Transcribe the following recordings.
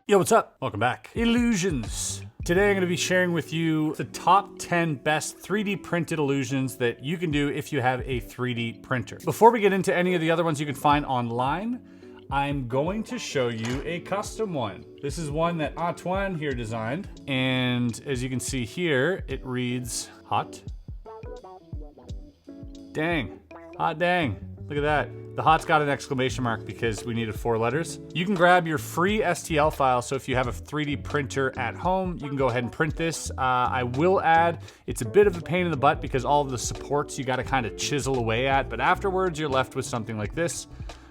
Yo, what's up? Welcome back. Illusions. Today I'm going to be sharing with you the top 10 best 3D printed illusions that you can do if you have a 3D printer. Before we get into any of the other ones you can find online, I'm going to show you a custom one. This is one that Antoine here designed. And as you can see here, it reads hot. Dang, hot dang. Look at that. The hot's got an exclamation mark because we needed 4 letters. You can grab your free STL file. So if you have a 3D printer at home, you can go ahead and print this. I will add, it's a bit of a pain in the butt because all of the supports you gotta kind of chisel away at, but afterwards you're left with something like this,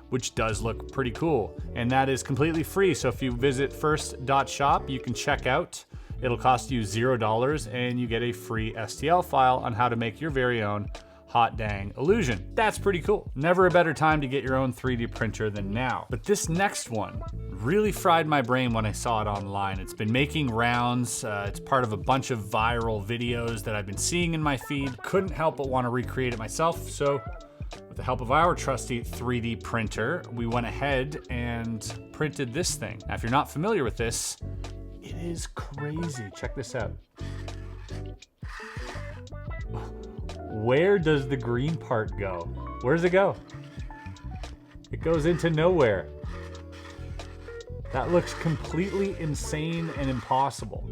which does look pretty cool. And that is completely free. So if you visit first.shop, you can check out. It'll cost you $0 and you get a free STL file on how to make your very own hot dang illusion. That's pretty cool. Never a better time to get your own 3D printer than now. But this next one really fried my brain when I saw it online. It's been making rounds. It's part of a bunch of viral videos that I've been seeing in my feed. Couldn't help but want to recreate it myself. So with the help of our trusty 3D printer, we went ahead and printed this thing. Now, if you're not familiar with this, it is crazy. Check this out. Where does the green part go? Where does it go? It goes into nowhere. That looks completely insane and impossible.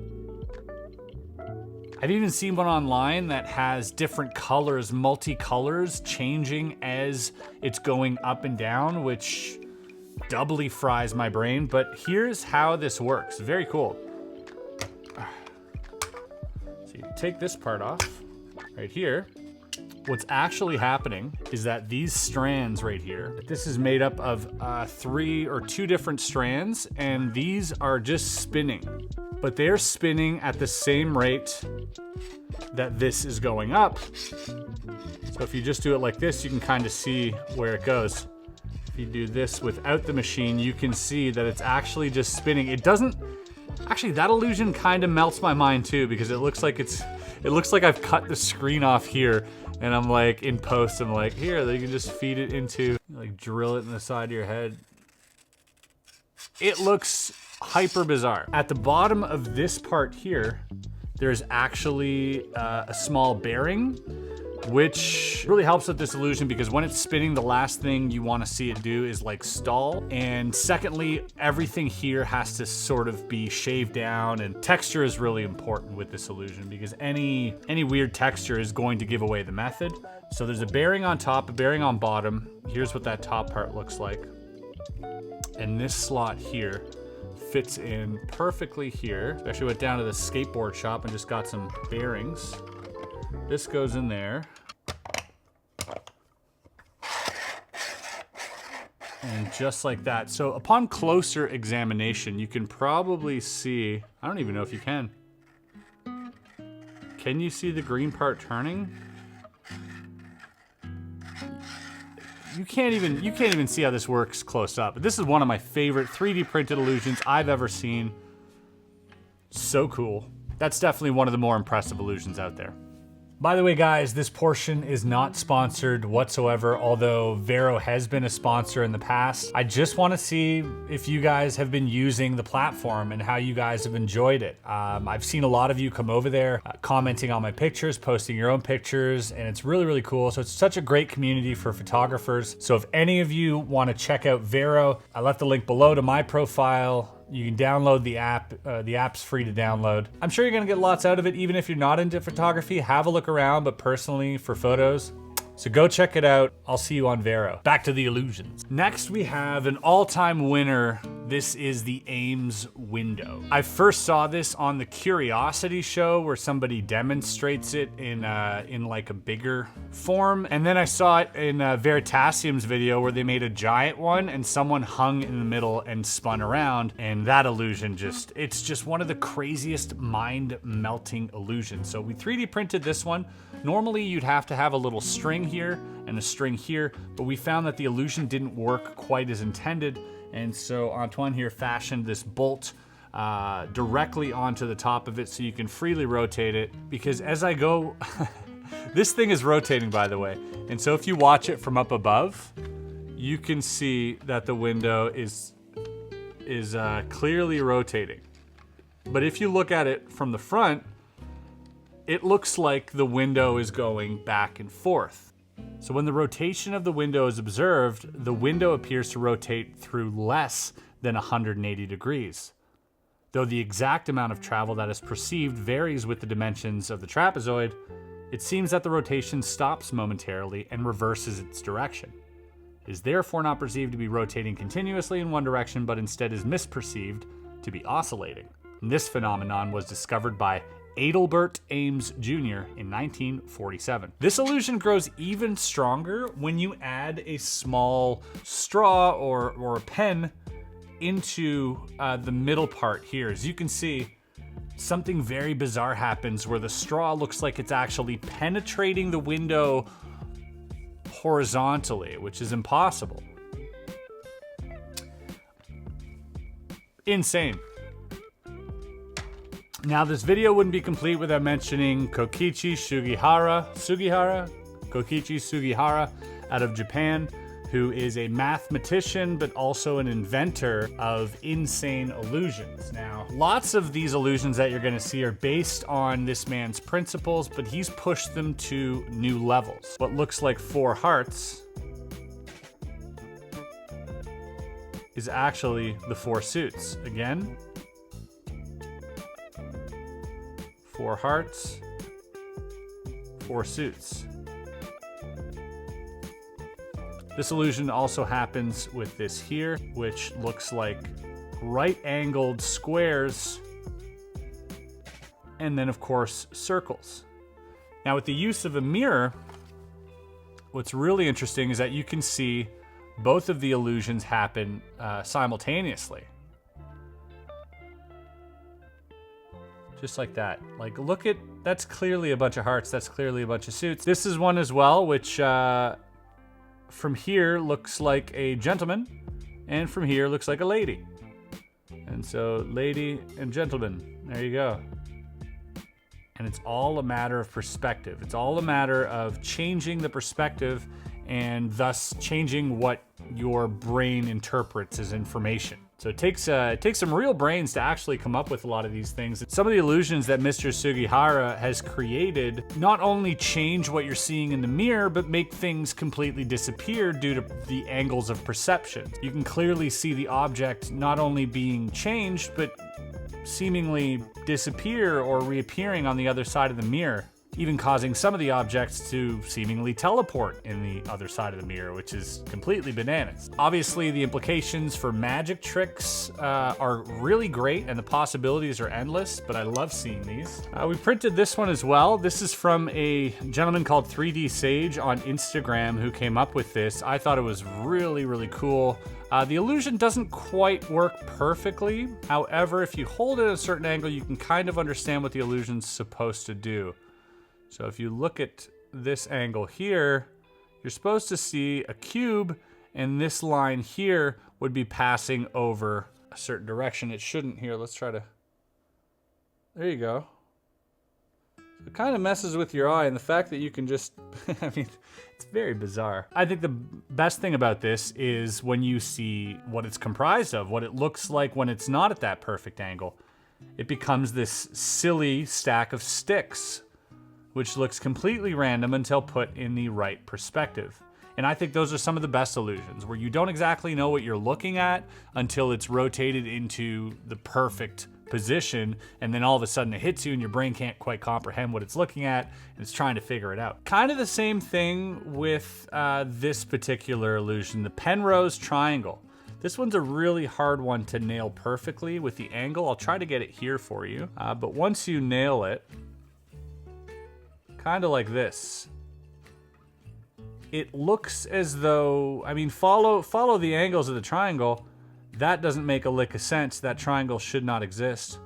I've even seen one online that has different colors, multicolors, changing as it's going up and down, which doubly fries my brain. But here's how this works. Very cool. So you take this part off right here. What's actually happening is that these strands right here, this is made up of 3 or 2 different strands, and these are just spinning. But they're spinning at the same rate that this is going up. So if you just do it like this, you can kind of see where it goes. If you do this without the machine, you can see that it's actually just spinning. It doesn't, actually that illusion kind of melts my mind too, because it looks like I've cut the screen off here, and I'm like, in post, I'm like, here, you can just feed it into, like drill it in the side of your head. It looks hyper bizarre. At the bottom of this part here, there's actually a small bearing, which really helps with this illusion because when it's spinning, the last thing you want to see it do is like stall. And secondly, everything here has to sort of be shaved down, and texture is really important with this illusion because any weird texture is going to give away the method. So there's a bearing on top, a bearing on bottom. Here's what that top part looks like. And this slot here fits in perfectly here. Actually went down to the skateboard shop and just got some bearings. This goes in there. And just like that. So upon closer examination, you can probably see, I don't even know if you can. Can you see the green part turning? You can't even see how this works close up. This is one of my favorite 3D printed illusions I've ever seen. So cool. That's definitely one of the more impressive illusions out there. By the way, guys, this portion is not sponsored whatsoever, although Vero has been a sponsor in the past. I just want to see if you guys have been using the platform and how you guys have enjoyed it. I've seen a lot of you come over there, commenting on my pictures, posting your own pictures, and it's really, really cool. So it's such a great community for photographers. So if any of you want to check out Vero, I left the link below to my profile. You can download the app. The app's free to download. I'm sure you're gonna get lots out of it, even if you're not into photography. Have a look around, but personally for photos, so go check it out. I'll see you on Vero. Back to the illusions. Next, we have an all-time winner. This is the Ames window. I first saw this on the Curiosity show where somebody demonstrates it in like a bigger form. And then I saw it in Veritasium's video where they made a giant one and someone hung in the middle and spun around. And that illusion it's just one of the craziest mind-melting illusions. So we 3D printed this one. Normally you'd have to have a little string here and a string here, but we found that the illusion didn't work quite as intended. And so Antoine here fashioned this bolt directly onto the top of it so you can freely rotate it. Because as I go, this thing is rotating, by the way. And so if you watch it from up above, you can see that the window is is clearly rotating. But if you look at it from the front, it looks like the window is going back and forth. So when the rotation of the window is observed, the window appears to rotate through less than 180 degrees. Though the exact amount of travel that is perceived varies with the dimensions of the trapezoid, it seems that the rotation stops momentarily and reverses its direction. It is therefore not perceived to be rotating continuously in one direction, but instead is misperceived to be oscillating. And this phenomenon was discovered by Adelbert Ames Jr. in 1947. This illusion grows even stronger when you add a small straw or a pen into the middle part here. As you can see, something very bizarre happens where the straw looks like it's actually penetrating the window horizontally, which is impossible. Insane. Now, this video wouldn't be complete without mentioning Kokichi Sugihara out of Japan, who is a mathematician but also an inventor of insane illusions. Now, lots of these illusions that you're going to see are based on this man's principles, but he's pushed them to new levels. What looks like 4 hearts is actually the 4 suits. Again, 4 hearts, 4 suits. This illusion also happens with this here, which looks like right-angled squares, and then of course circles. Now with the use of a mirror, what's really interesting is that you can see both of the illusions happen simultaneously. Just like that. Like, look at, that's clearly a bunch of hearts, that's clearly a bunch of suits. This is one as well, which from here looks like a gentleman, and from here looks like a lady. And so, lady and gentleman, there you go. And it's all a matter of perspective. It's all a matter of changing the perspective and thus changing what your brain interprets as information. So it takes some real brains to actually come up with a lot of these things. Some of the illusions that Mr. Sugihara has created not only change what you're seeing in the mirror, but make things completely disappear due to the angles of perception. You can clearly see the object not only being changed, but seemingly disappear or reappearing on the other side of the mirror, even causing some of the objects to seemingly teleport in the other side of the mirror, which is completely bananas. Obviously, the implications for magic tricks are really great, and the possibilities are endless, but I love seeing these. We printed this one as well. This is from a gentleman called 3D Sage on Instagram who came up with this. I thought it was really, really cool. The illusion doesn't quite work perfectly. However, if you hold it at a certain angle, you can kind of understand what the illusion's supposed to do. So if you look at this angle here, you're supposed to see a cube, and this line here would be passing over a certain direction. It shouldn't here. Let's try to... There you go. It kind of messes with your eye, and the fact that you can just... I mean, it's very bizarre. I think the best thing about this is when you see what it's comprised of, what it looks like when it's not at that perfect angle. It becomes this silly stack of sticks, which looks completely random until put in the right perspective. And I think those are some of the best illusions, where you don't exactly know what you're looking at until it's rotated into the perfect position, and then all of a sudden it hits you and your brain can't quite comprehend what it's looking at, and it's trying to figure it out. Kind of the same thing with this particular illusion, the Penrose triangle. This one's a really hard one to nail perfectly with the angle. I'll try to get it here for you, but once you nail it, kind of like this, it looks as though, I mean, follow the angles of the triangle. That doesn't make a lick of sense. That triangle should not exist.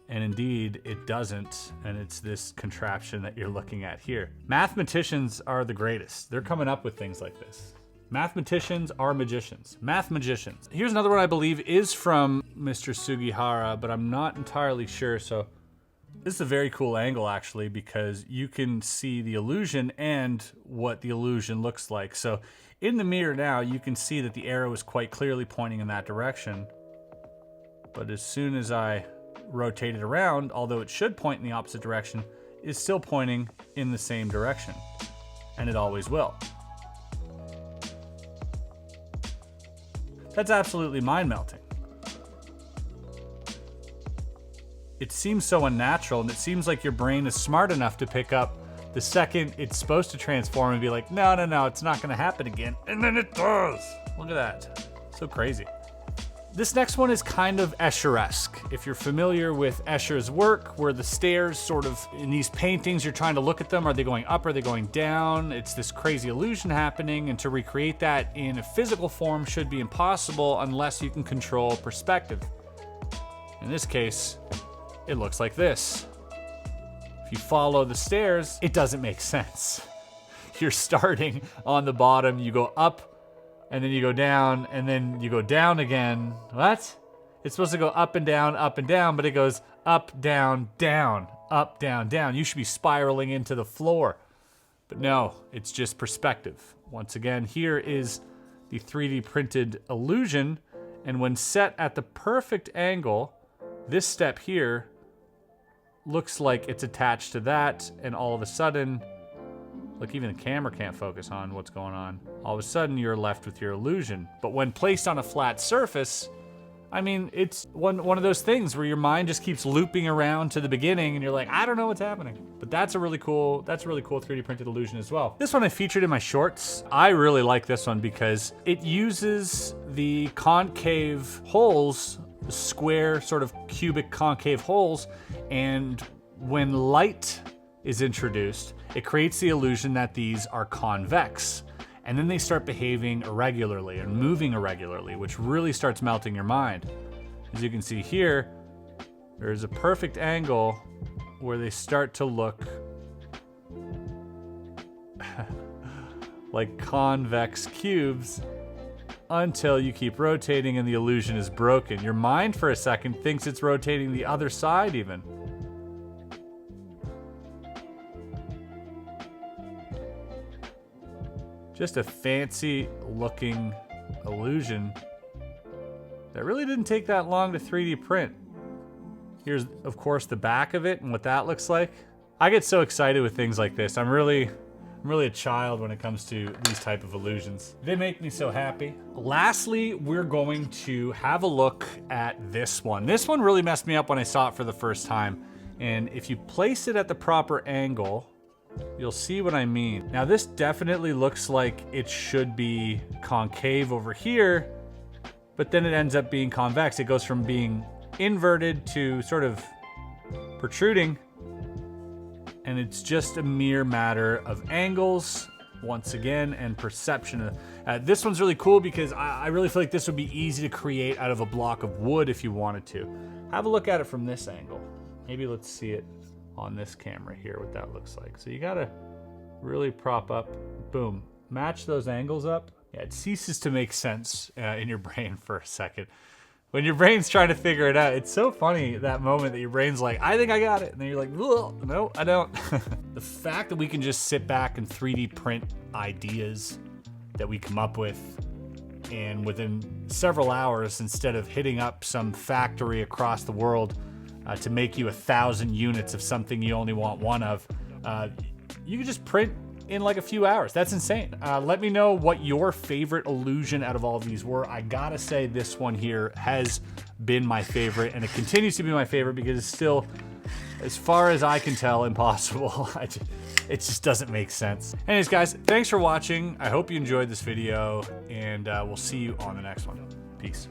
And indeed, it doesn't. And it's this contraption that you're looking at here. Mathematicians are the greatest. They're coming up with things like this. Mathematicians are magicians. Math magicians. Here's another one I believe is from Mr. Sugihara, but I'm not entirely sure, so this is a very cool angle, actually, because you can see the illusion and what the illusion looks like. So in the mirror now, you can see that the arrow is quite clearly pointing in that direction. But as soon as I rotate it around, although it should point in the opposite direction, it's still pointing in the same direction. And it always will. That's absolutely mind-melting. It seems so unnatural, and it seems like your brain is smart enough to pick up the second it's supposed to transform and be like, no, no, no, it's not gonna happen again. And then it does. Look at that. So crazy. This next one is kind of Escher-esque. If you're familiar with Escher's work, where the stairs sort of, in these paintings, you're trying to look at them. Are they going up? Are they going down? It's this crazy illusion happening, and to recreate that in a physical form should be impossible unless you can control perspective. In this case, it looks like this. If you follow the stairs, it doesn't make sense. You're starting on the bottom, you go up, and then you go down, and then you go down again. What? It's supposed to go up, and down, but it goes up, down, down, up, down, down. You should be spiraling into the floor. But no, it's just perspective. Once again, here is the 3D printed illusion, and when set at the perfect angle, this step here looks like it's attached to that, and all of a sudden, look, even the camera can't focus on what's going on. All of a sudden, you're left with your illusion. But when placed on a flat surface, I mean, it's one of those things where your mind just keeps looping around to the beginning, and you're like, I don't know what's happening. But that's a really cool 3D printed illusion as well. This one I featured in my shorts. I really like this one because it uses the concave holes, the square sort of cubic concave holes, and when light is introduced, it creates the illusion that these are convex. And then they start behaving irregularly and moving irregularly, which really starts melting your mind. As you can see here, there's a perfect angle where they start to look like convex cubes until you keep rotating and the illusion is broken. Your mind for a second thinks it's rotating the other side even. Just a fancy looking illusion that really didn't take that long to 3D print. Here's, of course, the back of it and what that looks like. I get so excited with things like this. I'm really a child when it comes to these type of illusions. They make me so happy. Lastly, we're going to have a look at this one. This one really messed me up when I saw it for the first time. And if you place it at the proper angle, you'll see what I mean. Now this definitely looks like it should be concave over here, but then it ends up being convex. It goes from being inverted to sort of protruding, and it's just a mere matter of angles, once again, and perception. This one's really cool because I really feel like this would be easy to create out of a block of wood if you wanted to. Have a look at it from this angle. Maybe let's see it on this camera here, what that looks like. So you gotta really prop up, boom, match those angles up. Yeah, it ceases to make sense in your brain for a second. When your brain's trying to figure it out, it's so funny, that moment that your brain's like, I think I got it. And then you're like, no, I don't. The fact that we can just sit back and 3D print ideas that we come up with, and within several hours, instead of hitting up some factory across the world to make you 1,000 units of something you only want one of, you can just print in like a few hours. That's insane. Let me know what your favorite illusion out of all of these were. I gotta say this one here has been my favorite, and it continues to be my favorite because it's still, as far as I can tell, impossible. It just doesn't make sense. Anyways, guys, thanks for watching. I hope you enjoyed this video, and we'll see you on the next one. Peace.